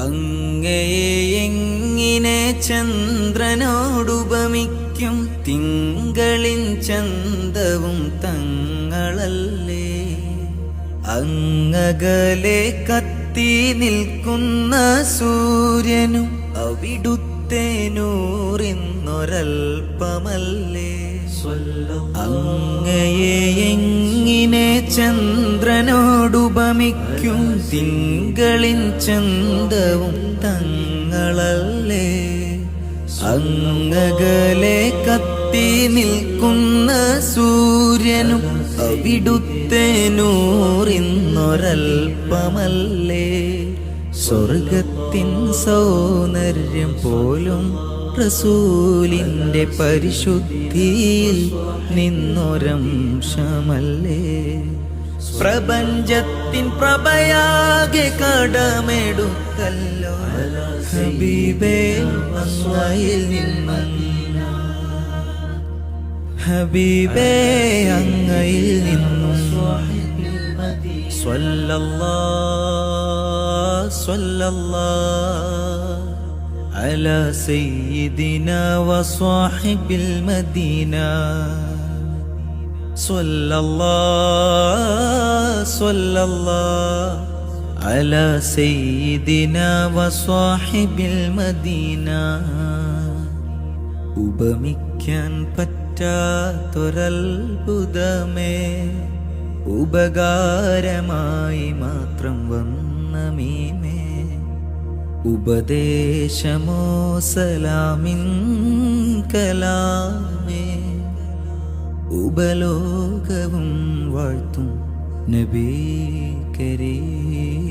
അങ്ങയെ എങ്ങിനെ ചന്ദ്രനോടുപമിക്കും, തിങ്കളിൻ ചന്തവും തങ്ങളല്ലേ. അങ്ങകലെ കത്തി നിൽക്കുന്ന സൂര്യനും അവിടുത്തെ നൂറിന്നൊരൽപ്പമല്ലേ. അങ്ങയെ എങ്ങിനെ ചന്ദ്രനോടുപമിക്കും, തിങ്കളിൻ ചന്തവും തങ്ങളല്ലേ. അങ്ങകലെ കത്തി നിൽക്കുന്ന സൂര്യനും അവിടുത്തെ നൂറിന്നൊരൽപ്പമല്ലേ. സ്വർഗത്തിൻ സൗന്ദര്യം പോലും റസൂലിന്റെ പരിശുദ്ധിയിൽ നിന്നൊരംശമല്ലേ. പ്രപഞ്ചത്തിൻ പ്രഭയാകെ കടമെടുത്തല്ലോ ഹബീബേ അങ്ങയിൽ നിന്നും, ഹബീബേ അങ്ങയിൽ നിന്നും. സ്വല്ലല്ലാഹ് സ്വല്ലല്ലാഹ് അലാ സയ്യിദിനാ വസ്വാഹിബിൽ മദീന. സ്വല്ലല്ലാഹ് സ്വല്ലല്ലാഹ് അലാ സയ്യിദിനാ വസ്വാഹിബിൽ മദീന. ഉപമിക്കാൻ പറ്റാത്തൊരത്ഭുതമേ, ഉപകാരമായി മാത്രം വന്ന മീമേ. ഉപദേശമോ സലാമിൻ കലാമേ, ഉപലോകവും വാഴ്ത്തും നബി കരീം.